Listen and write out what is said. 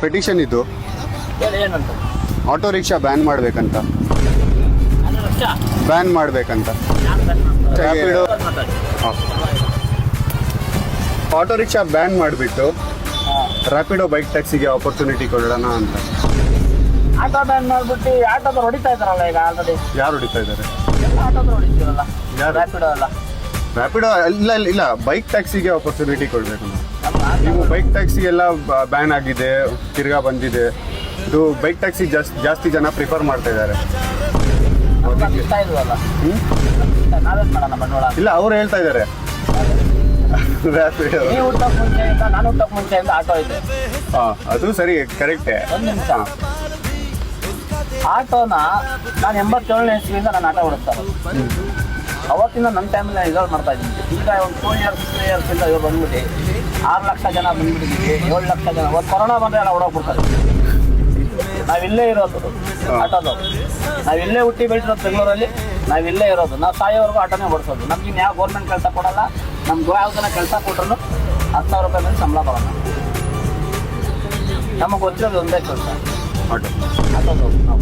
Petition ಇದು ಹೇಳಿ ಏನಂತ ಆಟೋ ರಿಕ್ಷಾ ಬ್ಯಾನ್ ಮಾಡ್ಬೇಕಂತ ನಾನು ರಕ್ಷಾ ಬ್ಯಾನ್ ಮಾಡ್ಬೇಕಂತ ನಾನು Rapido. ಆಟೋ ರಿಕ್ಷಾ ಬ್ಯಾನ್ ಮಾಡಿಬಿಟ್ಟು ರ್ಯಾಪಿಡೋ ಬೈಕ್ ಟ್ಯಾಕ್ಸಿಗೆ ಆಪರ್ಚುನಿಟಿ ಕೊಡೋಣ ಅಂತ. ಆಟೋ ಬ್ಯಾನ್ ಮಾಡ್ಬಿಟ್ಟು ಆಟೋದವ್ರು ಹೊಡಿತಾ ಇದ್ದಾರಲ್ಲ ಈಗ ಆಲ್ರೆಡಿ ಯಾರು ಹೊಡಿತಾ ಇದ್ದಾರೆ? ಎಲ್ಲ ಆಟೋದವ್ರು ಹೊಡಿತೀರಲ್ಲ ಯಾರು? ರ್ಯಾಪಿಡೋ ಎಲ್ಲ ರ್ಯಾಪಿಡೋ ಇಲ್ಲ ಇಲ್ಲ ಬೈಕ್ ಟ್ಯಾಕ್ಸಿಗೆ ಆಪರ್ಚುನಿಟಿ ಕೊಡಬೇಕು. ನಮ್ಮ ನೀವು ಬೈಕ್ ಟ್ಯಾಕ್ಸಿಗೆಲ್ಲ ಬ್ಯಾನ್ ಆಗಿದೆ, ತಿರ್ಗಾ ಬಂದಿದೆ. ಇದು ಬೈಕ್ ಟ್ಯಾಕ್ಸಿ ಜಾಸ್ತಿ ಜನ ಪ್ರಿಫರ್ ಮಾಡ್ತಾ ಇದ್ದಾರೆ. ನಮ್ಗೆ ಇಷ್ಟ ಇಲ್ವಲ್ಲ ನಾವೇನ್ ಮಾಡೋಣ ಬಂಡವಾಳ ಇಲ್ಲ ಅವ್ರು ಹೇಳ್ತಾ ಇದ್ದಾರೆ ರ್ಯಾಪಿಡೋ. ನೀವು ಹುಟ್ಟೋಕ್ ಮುಂಚೆಯಿಂದ ನಾನು ಹುಟ್ಟೋಕ್ ಮುಂಚೆಯಿಂದ ಆಟೋ ಇದೆ. ಅದು ಸರಿ ಕರೆಕ್ಟೇ. ಒಂದು ನಿಮಿಷ ಆಟೋನ ನಾನು 87ನೇ ಇಸ್ವಿಯಿಂದ ನಾನು ಆಟೋ ಓಡಿಸ್ತಾ ಇರೋದು. ಅವತ್ತಿಂದ ನನ್ನ ಟೈಮಲ್ಲಿ ನಾನು ರಿಸಲ್ಟ್ ಮಾಡ್ತಾ ಇದ್ದೀನಿ. ಈಗ ಒಂದು 2 ಇಯರ್ಸ್ 3 ಇಯರ್ಸಿಂದ ಇವಾಗ ಬಂದ್ಬಿಟ್ಟು 6 ಲಕ್ಷ ಜನ ಬಂದ್ಬಿಟ್ಟಿದ್ದೀವಿ, 7 ಲಕ್ಷ ಜನ. ಒಂದು ಕೊರೋನಾ ಬಂದರೆ ಎಲ್ಲ ಓಡೋಗ್ಬಿಡ್ತಾರೆ. ನಾವಿಲ್ಲೇ ಇರೋದು ಆಟೋದು, ನಾವಿಲ್ಲೇ ಹುಟ್ಟಿ ಬೆಳೆಸಿರೋದು ಬೆಂಗಳೂರಲ್ಲಿ, ನಾವಿಲ್ಲೇ ಇರೋದು. ನಾವು ಸಾಯೋವರೆಗೂ ಆಟೋನೇ ಓಡಿಸೋದು. ನಮ್ಗೆ ಇನ್ನು ಯಾವ ಗೌರ್ಮೆಂಟ್ ಕೆಲಸ ಕೊಡಲ್ಲ. ನಮ್ಗೆ ಯಾವ ಜನ ಕೆಲಸ ಕೊಟ್ಟರು 10,000 ರೂಪಾಯಿ ಮೇಲೆ ಸಂಬಳ ಬರೋಣ. ನಮಗೆ ಗೊತ್ತಿರೋದು ಒಂದೇ ಕೆಲಸ ಆಟೋ ಆಟೋದು ನಾವು